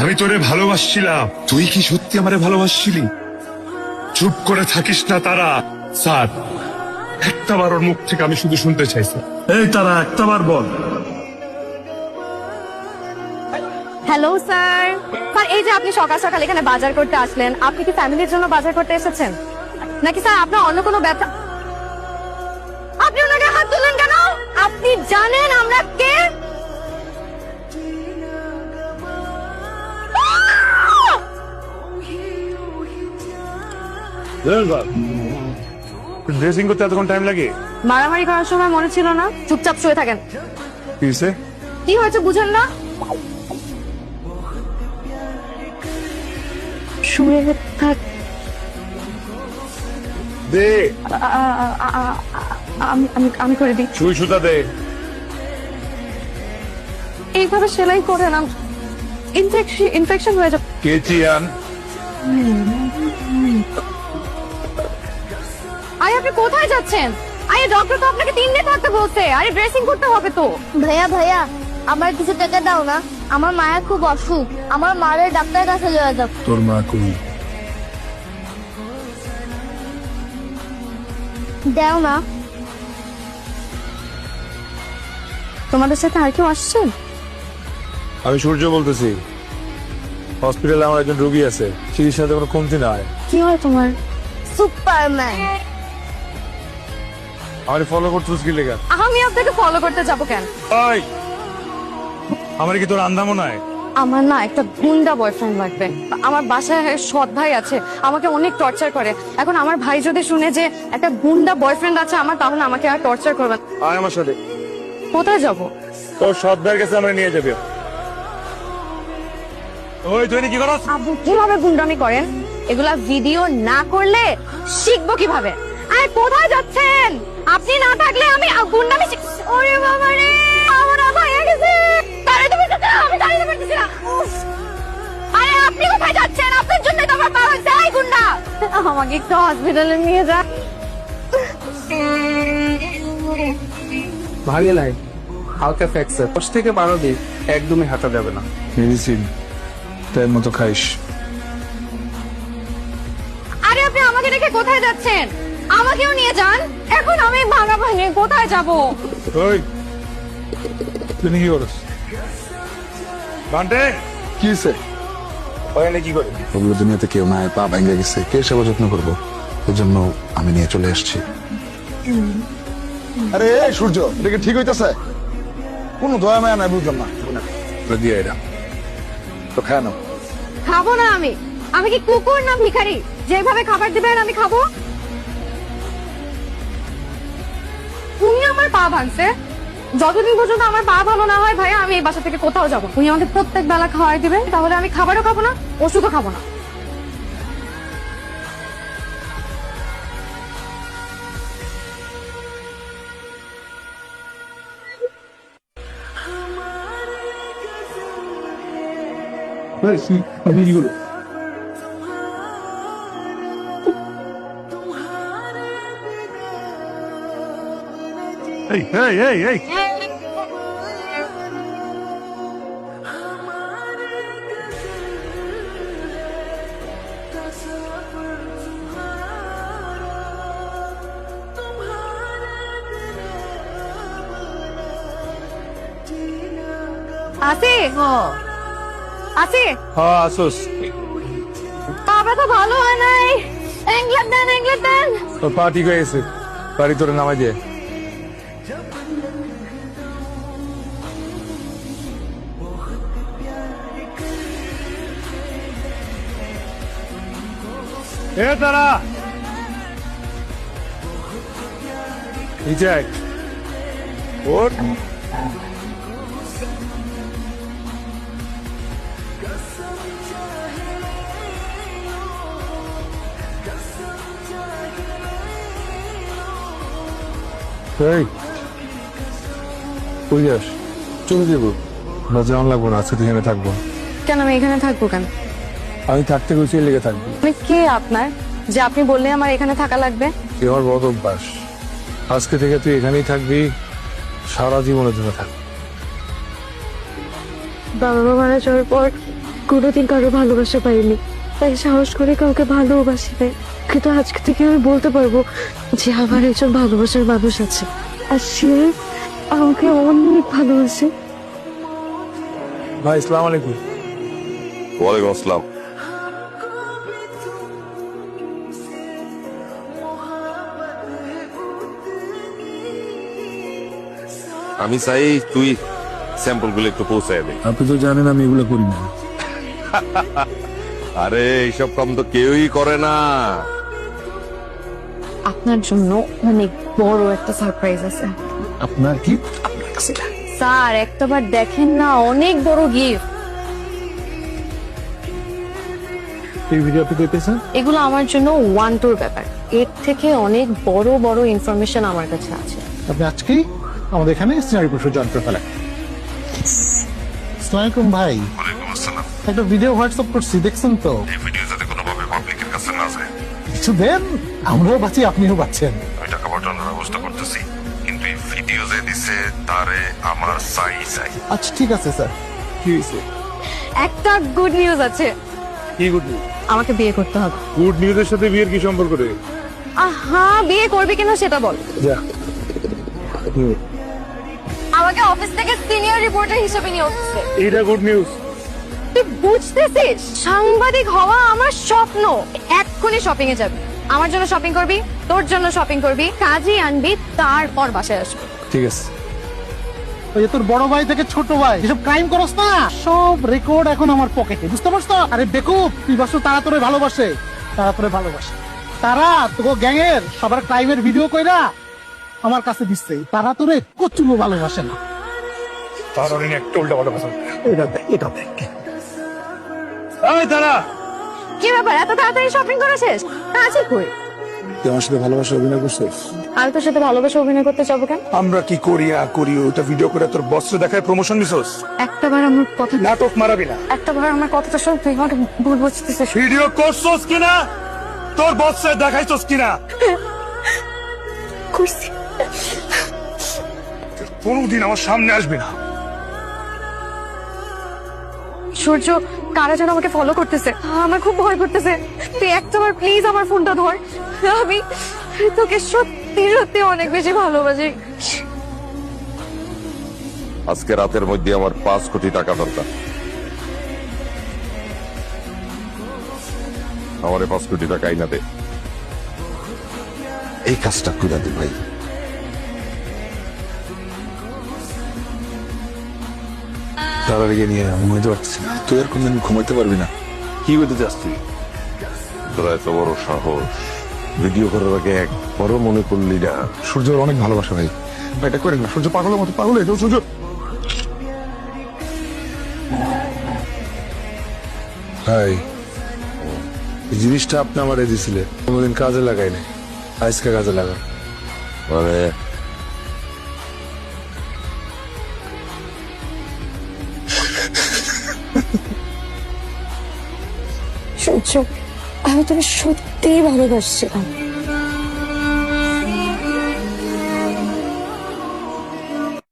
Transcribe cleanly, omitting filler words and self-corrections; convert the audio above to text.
আমি তোরে ভালোবাসছিলাম, তুই কি সত্যি আমারে ভালোবাসছিলি? চুপ করে থাকিস না তারা। স্যার, একটা বার ওর মুখ থেকে আমি শুধু শুনতে চাই স্যার। এই তারা একটা বার বল। Hello sir. স্যার, এই যে আপনি সকাল সকাল এখানে বাজার করতে আসলেন, আপনি কি ফ্যামিলির জন্য বাজার করতে এসেছেন নাকি স্যার আপনার অন্য কোনো ব্যবসা? আপনি ওনাকে হাত তুললেন কেন? আপনি জানেন আমরা কে? ড্রেসিং করতে এতক্ষণ টাইম লাগে? মারামারি করার সময় মনে ছিল না? চুপচাপ শুয়ে থাকেন। কি হয়েছে? কি হয়েছে বুঝেন না? শুয়ে থাক। দে আমি করে দিই। সুই সুতা দে। এইভাবে সেলাই করে না, ইনফেকশন হয়ে যাবে। কেচি আন। আরে আপনি কোথায় যাচ্ছেন? আরে ডক্টর তো আপনাকে 3 দিন থাকতে বলছে। আরে ড্রেসিং করতে হবে তো। ভাইয়া ভাইয়া আমার কিছু টাকা দাও না, আমার মায়ের খুব অসুখ, আমার মায়ের ডাক্তারের কাছে লয়ে যাও। তোর মা কই? দাও না। তোমাদের সাথে আর কেউ আসছে? আমি সূর্য বলতেছি। হসপিটালে আমার একজন রোগী আছে, চিকিৎসাতে কোনো কমতি নাই। কি হয় তোমার? সুপারম্যান। আমার ফলো করছিস কি লেগা? আমি আপনাকে ফলো করতে যাব কেন? ওই আমার কি তোর আন্দামো নাই? আমার না একটা গুন্ডা বয়ফ্রেন্ড লাগবে। আমার বাসায় সৎ ভাই আছে, আমাকে অনেক টর্চার করে। এখন আমার ভাই যদি শুনে যে একটা গুন্ডা বয়ফ্রেন্ড আছে আমার, তাহলে আমাকে আর টর্চার করবে না। আয় আমার সাথে। কোথায় যাব? তোর সৎ ভাইয়ের কাছে আমরা নিয়ে যাবি। ওই তুই কি করছ? আপনি কিভাবে গুন্ডামি করেন? এগুলা ভিডিও না করলে শিখবো কিভাবে? আরে কোথায় যাচ্ছেন? আপনি না থাকলে আমি গুন্ডামি ওরে বাবা রে, আমার ভাইয়া গেছে। দাঁড়াতে পারতেছি না, আমি দাঁড়াতে পারতেছি না। উফ! আরে আপনি কোথায় যাচ্ছেন? আপনার জন্য তো আমার পা যায় গুন্ডা। আমাকে একটু হসপিটালে নিয়ে যান। ভালো নাই, হালকা ফ্র্যাকচার, 10 থেকে 12 দিন একদমই হাঁটা যাবে না। মেডিসিন টাইম মতো খাইস। আরে আপনি আমাকে রেখে কোথায় যাচ্ছেন? আমাকেও নিয়ে যান। এখন আমি ভাঙা ভাঙে কোথায় যাব? ওই তুই কি করছ? বান্টে কি হয়েছে? ওখানে কি করে? ওগুলো দুনিয়াতে কেউ নাই, পা ভেঙে গেছে, কে সেবা যত্ন করবো? এর জন্য আমি নিয়ে চলে আসছি। আরে এই সূর্য, এটা কি ঠিক হইতেছে? কোনো দয়া মায়া নাই, বুঝলাম না। দিয়ে এটা তো খায় নাও। খাবো না আমি। আমি কি কুকুর না ভিখারি? যেভাবে খাবার দিবেন আমি খাবো। তুমি আমার পা ভাঙছে। যতদিন পর্যন্ত আমার পা ভালো না হয় ভাইয়া, আমি এই বাসা থেকে কোথাও যাবো। তুমি আমাকে প্রত্যেক বেলা খাওয়াই দিবে, তাহলে আমি খাবারও খাবো না, ওষুধও খাবো না। এই এই এই এই আসি আসি। হ্যাঁ আসোস। পাবা তো ভালো হয় নাই। ইংল্যান্ড দেন, ইংল্যান্ড দেন। তোর পা ঠিক হয়ে গেছে, বাড়ি তোরে নামাই দিয়ে। এ তারা নিচে আয়। ওঠ। এই কই যাস? চলে যাবো। না যাওয়ান লাগবো না, আজকে তুই এখানে থাকবো। কেন আমি এখানে থাকবো কেন? আমি থাকতে গেছি লেগে থাকবি। আমি কে আপনার যে আপনি বললে আমার এখানে থাকা লাগবে? তুই আমার বড় অভ্যাস। আজকে থেকে তুই এখানেই থাকবি, সারা জীবনের জন্য থাকবি। বাবা মারা যাওয়ার পর কোনোদিন কারো ভালোবাসা পাইনি, তাই সাহস করে কাউকে ভালোবাসি নাই। কিন্তু আজকে থেকে আমি বলতে পারবো যে আমার একজন ভালোবাসার মানুষ আছে, আর সে আমাকে অনেক ভালোবাসে। ভাই আসসালামু আলাইকুম। ওয়ালাইকুম আসসালাম। আমি চাই তুই স্যাম্পল গুলো একটু পৌঁছায় দে। আপনি তো জানেন আমি এগুলো করি না। আরে এইসব কাম তো কেউই করে না। আপনার জন্য অনেক বড় একটা সারপ্রাইজ আছে। আপনার কি? স্যার একটাবার দেখেন না, অনেক বড় গিফট। এই ভিডিও আপনি কই পেয়েছেন? এগুলো আমার জন্য ওয়ান টুর ব্যাপার, এর থেকে অনেক বড় বড় ইনফরমেশন আমার কাছে আছে। আপনি আজকেই আমাদের এখানে সিনারি পশু জয়েন করে ফেলেন। আসসালামাইকুম ভাই। একটা ভিডিও হোয়াটসঅ্যাপ করছি, দেখছেন তো? ভিডিও যাতে কোনোভাবে পাবলিকের কাছে না যায়। কিছু দেন, আমরাও বাঁচি আপনিও বাঁচছেন। আমি টাকা পাঠানোর ব্যবস্থা করতেছি, কিন্তু এই ভিডিও যে দিছে তারে আমার চাই। আচ্ছা ঠিক আছে স্যার। কি হয়েছে? একটা গুড নিউজ আছে, কি গুড নিউজ? আমাকে বিয়ে করতে হবে। গুড নিউজের সাথে বিয়ের কি সম্পর্ক রে? আহা, বিয়ে করবি কিনা সেটা বল। যা। আমাকে অফিস থেকে সিনিয়র রিপোর্টার হিসেবে নিয়ে আসছে। এইটা গুড নিউজ। তুই বুঝতেছিস, সাংবাদিক হওয়া আমার স্বপ্ন। এক্ষুনি শপিং এ যাবি, আমার জন্য শপিং করবি, তোর জন্য শপিং করবি, কাজই আনবি, তারপর বাসায় আসবি। ঠিক আছে। ওই যে তোর বড় ভাই থেকে ছোট ভাই এসব ক্রাইম করস না, সব রেকর্ড এখন আমার পকেটে, বুঝতে পারছো? আরে বেকুব, তুই বসো, তারা তোরে ভালোবাসে, তারা তোরে ভালোবাসে। তারা তোকে গ্যাংয়ের সবার ক্রাইমের ভিডিও কইরা আমার কাছে দিচ্ছে, তারা তোরে কচুও ভালোবাসে না। তার অনেক একটা উল্টা পাল্টা কথা। এটা দেখ, এটা দেখ। এই দাঁড়া। কি ব্যাপার, এত তাড়াতাড়ি শপিং করে শেষ? কাজই কই? তুই আমার সাথে ভালোবাসা অভিনয় করছিস? আমি তোর সাথে ভালোবাসা অভিনয় করতে যাবো কেন? আমরা কি করি না করি ওটা ভিডিও করে তোর বসরে দেখায় প্রমোশন দিছস। একটাবার আমার কথা, নাটক মারাবি না। একটাবার আমার কথাটা শোন, তুই আমাকে ভুল বুঝতেছিস। ভিডিও করছস কিনা, তোর বসরে দেখাইছস কিনা? করছি। কোনদিন আমার সামনে আসবি না। সূর্য, কারা যেন আমাকে ফলো করতেছে, আমার খুব ভয় করতেছে। তুই একটাবার প্লিজ আমার ফোনটা ধর, আমি তোকে সত্যি সত্যি অনেক বেশি ভালোবাসি। আজকে রাতের মধ্যে আমার 5 কোটি টাকা দরকার। আমারে 5 কোটি টাকা আইনা দে। এই কাজটা করে দে ভাই। তারা রেগে নিয়ে ঘুমাইতে পারছি না। তুই আর কোনদিন ঘুমাইতে পারবি না। কি করতে চাস তুই? তোরা এত বড় সাহস, ভিডিও করার আগে একবারও মনে করলি না? সূর্যর অনেক ভালোবাসা ভাই। ভাই এটা করেন না, সূর্য পাগলের মতো পাগল হয়ে যাও সূর্য। ভাই এই জিনিসটা আপনি আমার দিয়েছিলেন, কোনোদিন কাজে লাগাই নাই, আজকে কাজে লাগা। মানে সূর্য, আমি তোকে সত্যিই ভালোবাসছিলাম।